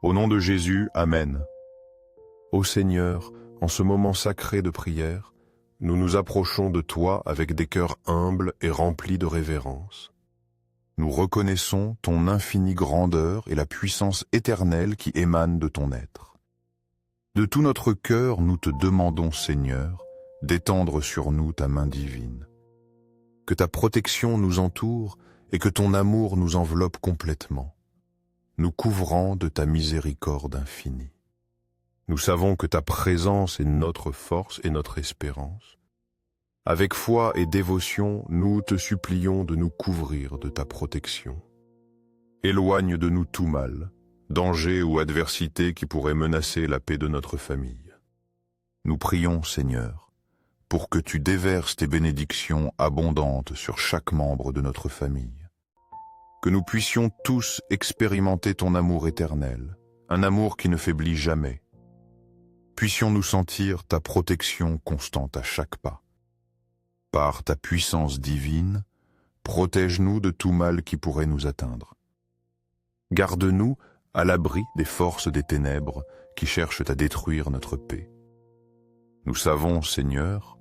Au nom de Jésus, Amen. Ô Seigneur, en ce moment sacré de prière, nous nous approchons de toi avec des cœurs humbles et remplis de révérence. Nous reconnaissons ton infinie grandeur et la puissance éternelle qui émane de ton être. De tout notre cœur, nous te demandons, Seigneur, d'étendre sur nous ta main divine. Que ta protection nous entoure et que ton amour nous enveloppe complètement, nous couvrant de ta miséricorde infinie. Nous savons que ta présence est notre force et notre espérance. Avec foi et dévotion, nous te supplions de nous couvrir de ta protection. Éloigne de nous tout mal, danger ou adversité qui pourrait menacer la paix de notre famille. Nous prions, Seigneur, pour que tu déverses tes bénédictions abondantes sur chaque membre de notre famille. Que nous puissions tous expérimenter ton amour éternel, un amour qui ne faiblit jamais. Puissions-nous sentir ta protection constante à chaque pas. Par ta puissance divine, protège-nous de tout mal qui pourrait nous atteindre. Garde-nous à l'abri des forces des ténèbres qui cherchent à détruire notre paix. Nous savons, Seigneur,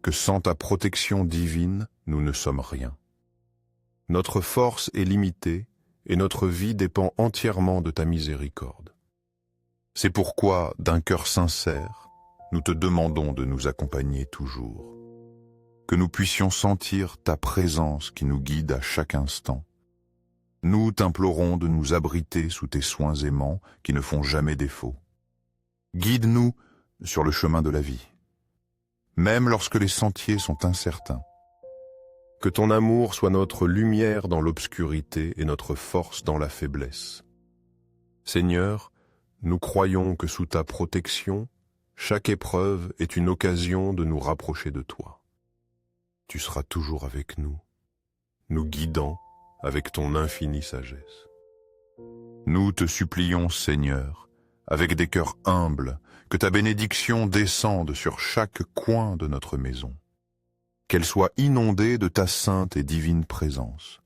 que sans ta protection divine, nous ne sommes rien. Notre force est limitée et notre vie dépend entièrement de ta miséricorde. C'est pourquoi, d'un cœur sincère, nous te demandons de nous accompagner toujours. Que nous puissions sentir ta présence qui nous guide à chaque instant. Nous t'implorons de nous abriter sous tes soins aimants qui ne font jamais défaut. Guide-nous sur le chemin de la vie, même lorsque les sentiers sont incertains. Que ton amour soit notre lumière dans l'obscurité et notre force dans la faiblesse. Seigneur, nous croyons que sous ta protection, chaque épreuve est une occasion de nous rapprocher de toi. Tu seras toujours avec nous, nous guidant avec ton infinie sagesse. Nous te supplions, Seigneur, avec des cœurs humbles, que ta bénédiction descende sur chaque coin de notre maison, qu'elle soit inondée de ta sainte et divine présence.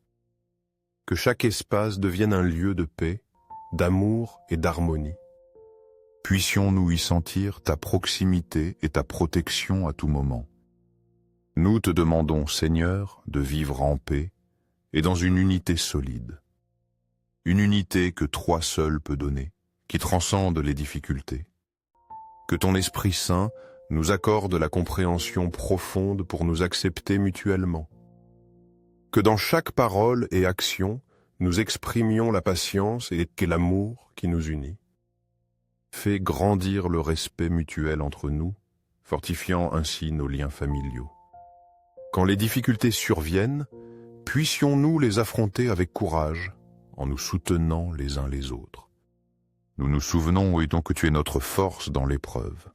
Que chaque espace devienne un lieu de paix, d'amour et d'harmonie. Puissions-nous y sentir ta proximité et ta protection à tout moment. Nous te demandons, Seigneur, de vivre en paix et dans une unité solide. Une unité que toi seul peux donner, qui transcende les difficultés. Que ton Esprit Saint nous accorde la compréhension profonde pour nous accepter mutuellement. Que dans chaque parole et action, nous exprimions la patience et l'amour qui nous unit. Fais grandir le respect mutuel entre nous, fortifiant ainsi nos liens familiaux. Quand les difficultés surviennent, puissions-nous les affronter avec courage, en nous soutenant les uns les autres. Nous nous souvenons, et donc, que tu es notre force dans l'épreuve.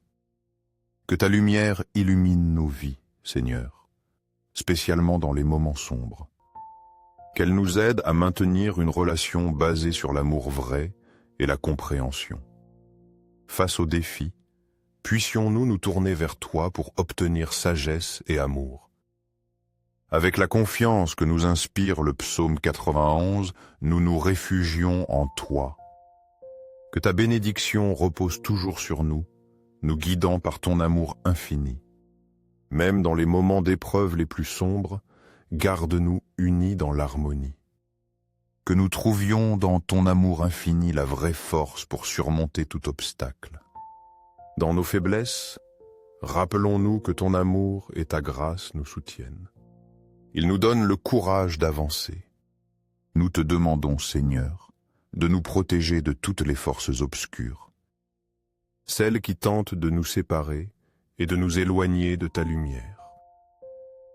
Que ta lumière illumine nos vies, Seigneur, spécialement dans les moments sombres. Qu'elle nous aide à maintenir une relation basée sur l'amour vrai et la compréhension. Face aux défis, puissions-nous nous tourner vers toi pour obtenir sagesse et amour. Avec la confiance que nous inspire le psaume 91, nous nous réfugions en toi. Que ta bénédiction repose toujours sur nous, nous guidant par ton amour infini. Même dans les moments d'épreuve les plus sombres, garde-nous unis dans l'harmonie. Que nous trouvions dans ton amour infini la vraie force pour surmonter tout obstacle. Dans nos faiblesses, rappelons-nous que ton amour et ta grâce nous soutiennent. Ils nous donnent le courage d'avancer. Nous te demandons, Seigneur, de nous protéger de toutes les forces obscures, celles qui tentent de nous séparer et de nous éloigner de ta lumière.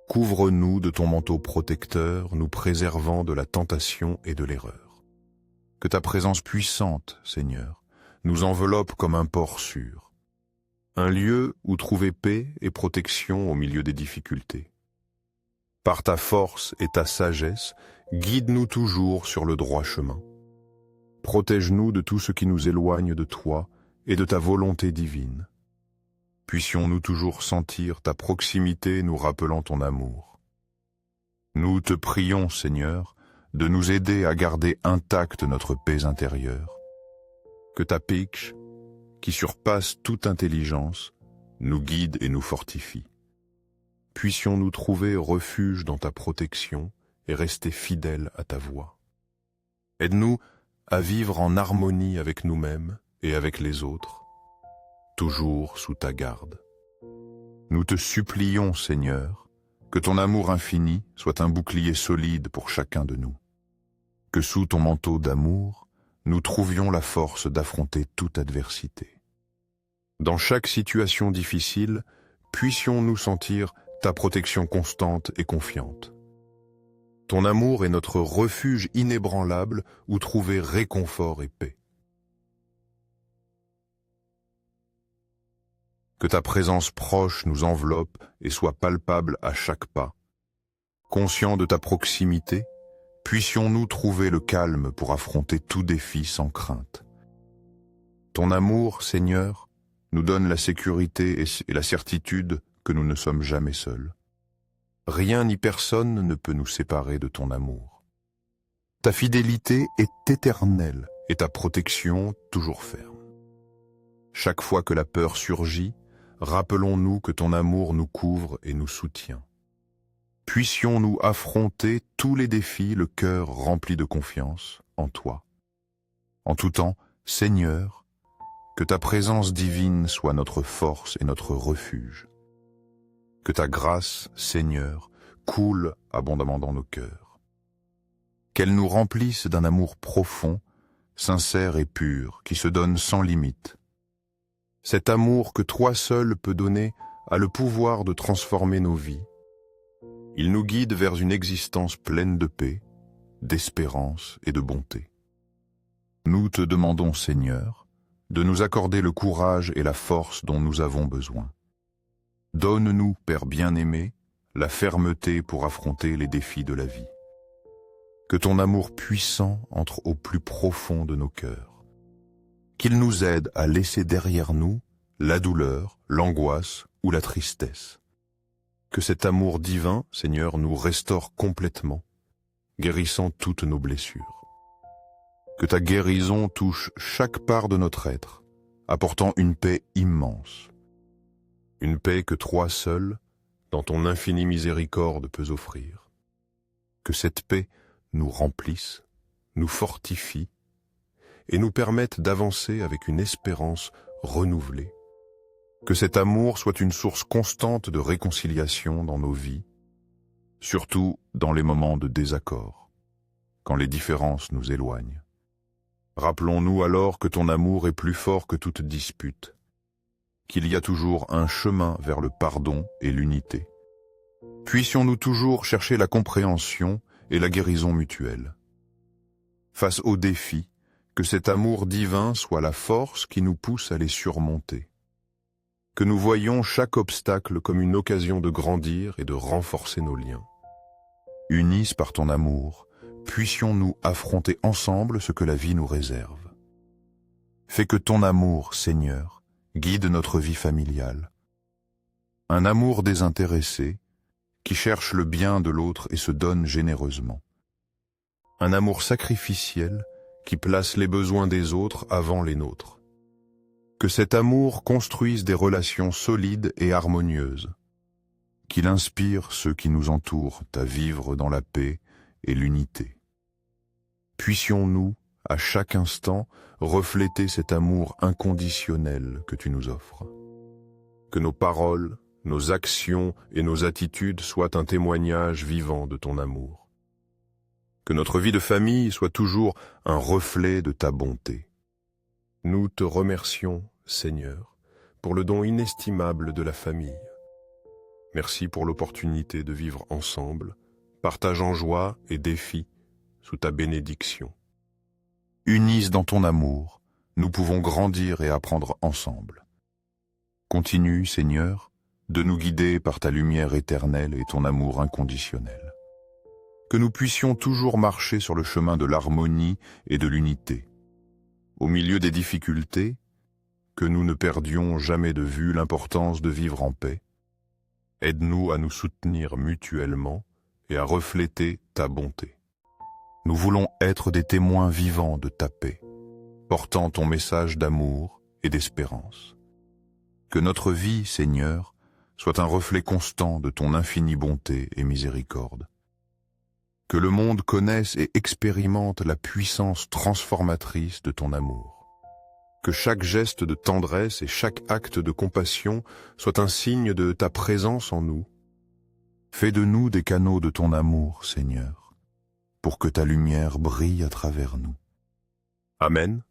Couvre-nous de ton manteau protecteur, nous préservant de la tentation et de l'erreur. Que ta présence puissante, Seigneur, nous enveloppe comme un port sûr, un lieu où trouver paix et protection au milieu des difficultés. Par ta force et ta sagesse, guide-nous toujours sur le droit chemin. Protège-nous de tout ce qui nous éloigne de toi et de ta volonté divine. Puissions-nous toujours sentir ta proximité nous rappelant ton amour. Nous te prions, Seigneur, de nous aider à garder intacte notre paix intérieure. Que ta Peksh, qui surpasse toute intelligence, nous guide et nous fortifie. Puissions-nous trouver refuge dans ta protection et rester fidèles à ta voie. Aide-nous à vivre en harmonie avec nous-mêmes et avec les autres, toujours sous ta garde. Nous te supplions, Seigneur, que ton amour infini soit un bouclier solide pour chacun de nous. Que sous ton manteau d'amour, nous trouvions la force d'affronter toute adversité. Dans chaque situation difficile, puissions-nous sentir ta protection constante et confiante. Ton amour est notre refuge inébranlable où trouver réconfort et paix. Que ta présence proche nous enveloppe et soit palpable à chaque pas. Conscients de ta proximité, puissions-nous trouver le calme pour affronter tout défi sans crainte. Ton amour, Seigneur, nous donne la sécurité et la certitude que nous ne sommes jamais seuls. Rien ni personne ne peut nous séparer de ton amour. Ta fidélité est éternelle et ta protection toujours ferme. Chaque fois que la peur surgit, rappelons-nous que ton amour nous couvre et nous soutient. Puissions-nous affronter tous les défis, le cœur rempli de confiance en toi. En tout temps, Seigneur, que ta présence divine soit notre force et notre refuge. Que ta grâce, Seigneur, coule abondamment dans nos cœurs. Qu'elle nous remplisse d'un amour profond, sincère et pur, qui se donne sans limite. Cet amour que toi seul peux donner a le pouvoir de transformer nos vies. Il nous guide vers une existence pleine de paix, d'espérance et de bonté. Nous te demandons, Seigneur, de nous accorder le courage et la force dont nous avons besoin. Donne-nous, Père bien-aimé, la fermeté pour affronter les défis de la vie. Que ton amour puissant entre au plus profond de nos cœurs. Qu'il nous aide à laisser derrière nous la douleur, l'angoisse ou la tristesse. Que cet amour divin, Seigneur, nous restaure complètement, guérissant toutes nos blessures. Que ta guérison touche chaque part de notre être, apportant une paix immense. Une paix que toi seul, dans ton infinie miséricorde, peux offrir. Que cette paix nous remplisse, nous fortifie et nous permette d'avancer avec une espérance renouvelée. Que cet amour soit une source constante de réconciliation dans nos vies, surtout dans les moments de désaccord, quand les différences nous éloignent. Rappelons-nous alors que ton amour est plus fort que toute dispute, qu'il y a toujours un chemin vers le pardon et l'unité. Puissions-nous toujours chercher la compréhension et la guérison mutuelle. Face aux défis, que cet amour divin soit la force qui nous pousse à les surmonter. Que nous voyions chaque obstacle comme une occasion de grandir et de renforcer nos liens. Unis par ton amour, puissions-nous affronter ensemble ce que la vie nous réserve. Fais que ton amour, Seigneur, guide notre vie familiale. Un amour désintéressé, qui cherche le bien de l'autre et se donne généreusement. Un amour sacrificiel, qui place les besoins des autres avant les nôtres. Que cet amour construise des relations solides et harmonieuses, qu'il inspire ceux qui nous entourent à vivre dans la paix et l'unité. Puissions-nous, à chaque instant, refléter cet amour inconditionnel que tu nous offres. Que nos paroles, nos actions et nos attitudes soient un témoignage vivant de ton amour. Que notre vie de famille soit toujours un reflet de ta bonté. Nous te remercions, Seigneur, pour le don inestimable de la famille. Merci pour l'opportunité de vivre ensemble, partageant joie et défis sous ta bénédiction. Unis dans ton amour, nous pouvons grandir et apprendre ensemble. Continue, Seigneur, de nous guider par ta lumière éternelle et ton amour inconditionnel. Que nous puissions toujours marcher sur le chemin de l'harmonie et de l'unité. Au milieu des difficultés, que nous ne perdions jamais de vue l'importance de vivre en paix. Aide-nous à nous soutenir mutuellement et à refléter ta bonté. Nous voulons être des témoins vivants de ta paix. portant ton message d'amour et d'espérance. Que notre vie, Seigneur, soit un reflet constant de ton infinie bonté et miséricorde. Que le monde connaisse et expérimente la puissance transformatrice de ton amour. Que chaque geste de tendresse et chaque acte de compassion soit un signe de ta présence en nous. Fais de nous des canaux de ton amour, Seigneur, pour que ta lumière brille à travers nous. Amen.